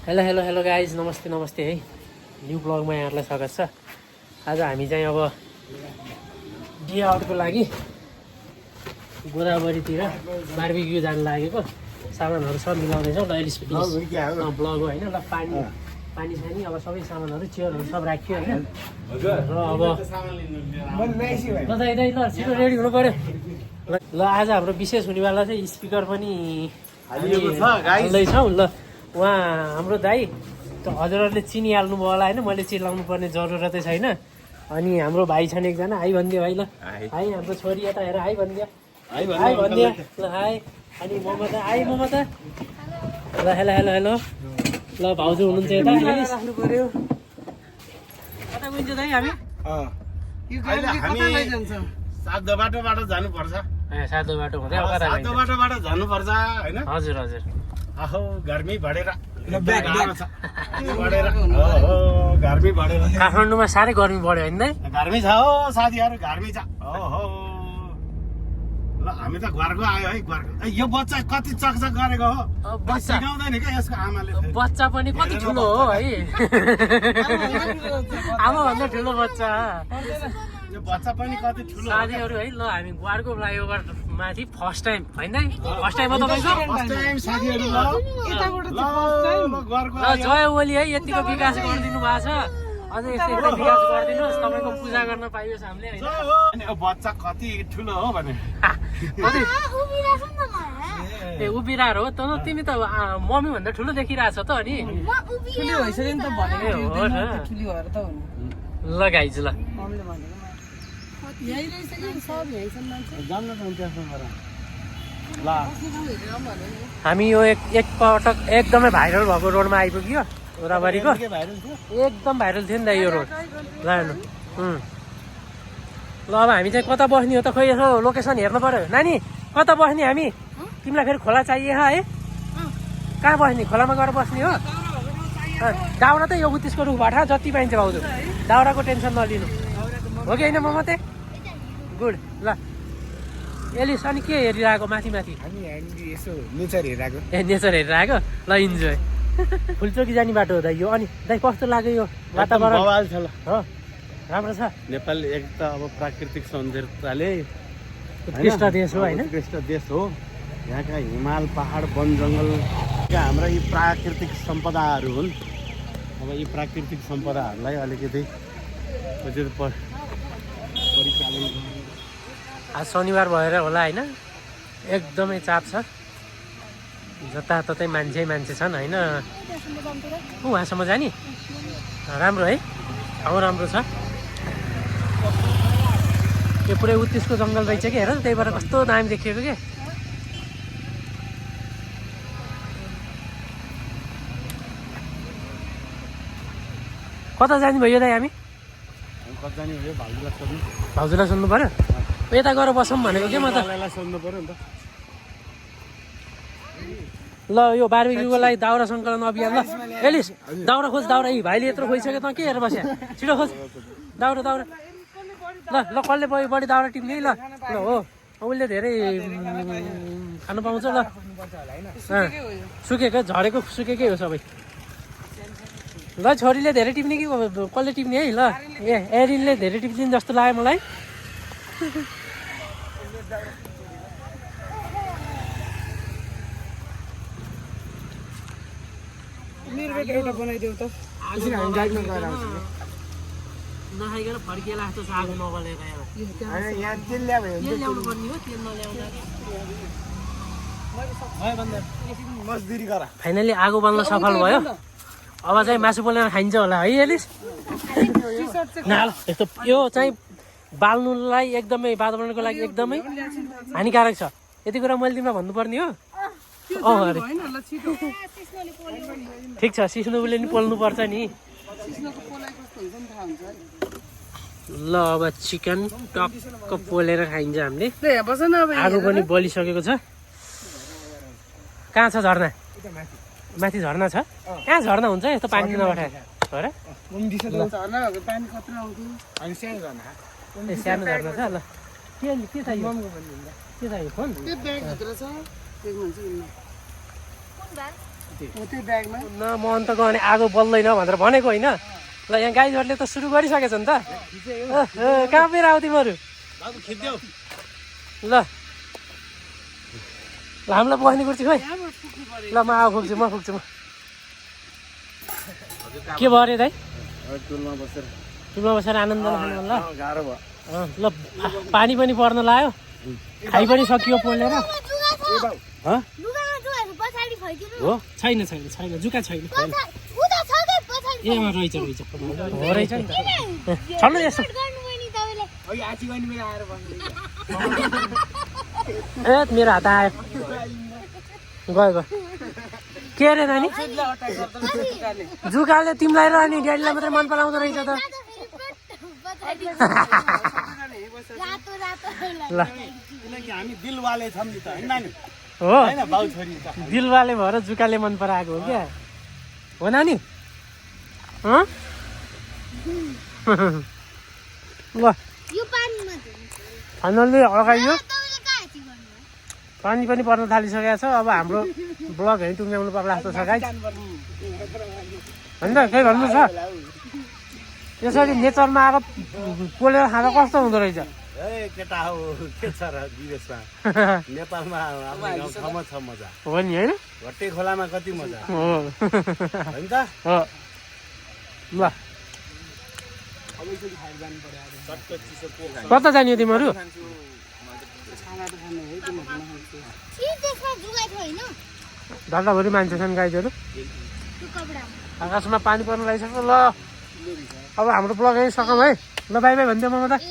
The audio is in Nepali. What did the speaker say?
हेलो गाइज, नमस्ते है। न्यू ब्लगमा यहाँहरूलाई स्वागत छ। आज हामी चाहिँ अब डे आउटको लागि गोदावरीतिर बार्बिक्यू जान लागेको। सामानहरू सब मिलाउँदैछौँ। ल एलिस ब्लग हो होइन। ल पानी सानी अब सबै सामानहरू चेयरहरू सब राखियो होइन। र अब ल छिटो रेडी हुनु पऱ्यो। ल आज हाम्रो विशेष हुनेवाला चाहिँ स्पिकर पनि हाल्दैछौँ। ल उहाँ हाम्रो दाइ त हजुरहरूले चिनिहाल्नु भयो होला होइन, मैले चिलाउनु पर्ने जरुरतै छैन। अनि हाम्रो भाइ छन् एकजना, हाई भनिदियो भाइ। ल हाई, हाम्रो छोरी यता हेर, हाई भनिदियो, हाई भनिदियो। ल हाई। अनि ममता, हाई ममता। ल हेलो। ल भाउजू हुनुहुन्छ यता, राख्नु पर्यो। कता गइन्छ दाइ हामी? सातो बाटोबाट जानुपर्छ। सातो बाटो हुँदै अब कता गइन्छ? सातो बाटोबाट जानुपर्छ होइन। हजुर आहो गर्मी बढेर गर्मी बढेर काठमाडौँमा साह्रै गर्मी बढ्यो होइन दाइ? गर्मी छ हो साथीहरू, गर्मी छ। ओहो ल हामी त घरको आयो है, घरको। यो बच्चा कति चकचक गरेको हो, बच्चा सिकाउँदैन क्या यसको आमाले। बच्चा पनि कति ठुलो हो है, आमाभन्दा ठुलो बच्चा। यो बच्चा पनि कति ठुलो साथीहरू है। ल हामी गुवारको फ्लाइओभर माथि फर्स्ट टाइम होइन, फर्स्ट टाइम हो तपाईँको? फर्स्ट टाइम साथीहरू। ल घरको ल जय ओली है, यतिको विकास गरिदिनु भएको छ। अझै यस्तै विकास गरिदिनुहोस्, तपाईँको पूजा गर्न पाइयोस् हामीले होइन। यो बच्चा कति ठुलो हो भने ए उभिरहेको हो त। तिमी त मम्मी भन्दा ठुलो देखिरहेछ त। अनि ल गाइज ल हामी यो एकपटक एकदमै भाइरल भएको रोडमा आइपुग्यो, गोदावरीको। एकदम भाइरल थियो नि त यो रोड। ल हेर्नु। ल अब हामी चाहिँ कता बस्ने हो त? खोइ यसो लोकेसन हेर्नु पर्यो। नानी कता बस्ने हामी? तिमीलाई फेरि खोला चाहिए है? कहाँ बस्ने? खोलामा गएर बस्ने हो? दाउरा त यो उत्तिसको रुखबाट जति पाइन्छ भाउजू, दाउराको टेन्सन नलिनु, हो कि होइन ममते? गुड। ल एलिस अनि के हेरिरहेको माथि? नेचर हेरेको। नेचर हेरिरहेको। ल इन्जोय। फुलचोकी जाने बाटो हो दाइ यो। अनि दाइ कस्तो लाग्यो यो वातावरण? बवाल छ। ल राम्रो छ। नेपाल एक त अब प्राकृतिक सौन्दर्यताले उत्कृष्ट देश हो होइन? उत्कृष्ट देश हो। यहाँका हिमाल, पहाड, वन जङ्गल हाम्रा यी प्राकृतिक सम्पदाहरू हुन्। अब यी प्राकृतिक सम्पदाहरूलाई अलिकति परिचालन। आज शनिबार भएर होला होइन, एकदमै चाप छ। जताततै मान्छे छन् होइन। उहाँसम्म जाने राम्रो है, ठाउँ राम्रो छ। यो पुरै उत्तिसको जङ्गल रहेछ कि, हेर त्यही भएर कस्तो दामी देखिएको के। कता जाने भयो दाइ हामी? भाउजूलाई सोध्नु पर्यो। यता गएर बसौँ भनेको के म त? सोध्नु पर्यो नि त। ल यो बार्बिक्यूको लागि दाउरा सङ्कलन अभियान। ल एलिस दाउरा खोज, दाउरा। यी भाइले यत्रो खोइसक्यो त के हेरेर बस्या? छिटो खोज दाउरा। ल कसले बढी दाउरा टिप्ने ल हो। उसले धेरै खानु पाउँछ। ल सुकेको झरेको सुकेकै हो सबै। ल छोरीले धेरै टिप्ने कि कसले टिप्ने है? ल एरिनले धेरै टिप्दिन् जस्तो लाग्यो मलाई। नखाइकन फर्किएला जस्तो छ आगो नबलेर। तेल ल्याउनु पर्ने हो, तेल नल्याउँदा मजदुरी गर। फाइनली आगो बल्न सफल भयो। अब चाहिँ मासु पोलेर खाइन्छ होला है एलिस? यस्तो यो चाहिँ बाल्नुलाई एकदमै, वातावरणको लागि एकदमै हानिकारक छ। यति कुरा मैले तिमीलाई भन्नुपर्ने हो। अरे ठिक छ, सिस्नुले नि पोल्नुपर्छ नि। ल अब चिकन टक्क पोलेर खाइन्छ हामीले। आगो पनि बलिसकेको छ। कहाँ छ झर्ना? माथि झर्ना छ? कहाँ झर्ना हुन्छ यस्तो पानी नउठाए? सानो झर्ना छ। ल के चाहियो? फोन न म अन्त गयो भने आगो बल्दैन भनेर भनेको होइन ल यहाँ गाईहरूले त सुरु गरिसकेछ नि त कहाँ पेर आऊ तिमीहरू बाबु खिच्देऊ ल हामीलाई बस्ने कुर्सी खोइ ल म आऊ पुग्छु म के भयो अरे दाइ टुलमा बसेर टुलमा बसेर आनन्द खानु ल गाह्रो भयो ल पानी पनि पर्न लाग्यो खाइ पनि सकियो पोलेर हो छैन जुका छैन ए रहेछ हो रहेछ नि छल्नु यसो ए मेरो हात आयो गयो के अरे नानी जुकाले तिमीलाई र अनि ड्याडीलाई मात्रै मन पराउँदो रहेछ त ल किनकि हामी दिलवाले छौँ नि त होइन नानी हो होइन बाउ छोरी त दिलवाले भएर जुकाले मन पराएको हो क्या हो नानी ल फाइनल्ली अगाइयो पानी पनि पर्न थालिसकेको छ अब हाम्रो ब्लग है टुङ्ग्याउनु पर्ला जस्तो छ गाइस होइन केही भन्नु छ यसरी नेचरमा आएर पोलेर खाँदा कस्तो हुँदो रहेछ ए केटा हो के छ र विदेशमा नेपालमा आफ्नो ठाउँमा छ मजा हो नि होइन घट्टे खोलामा कति मजा हो होइन त हो ल कता जाने हो तिमीहरू धन्दाभरि मान्छे छन् गाईहरू आकाशमा पानी पर्न लागिसक्यो ल अब हाम्रो ब्लग यहीँ सकौँ है ल बाई बाई भनिदिउँ म त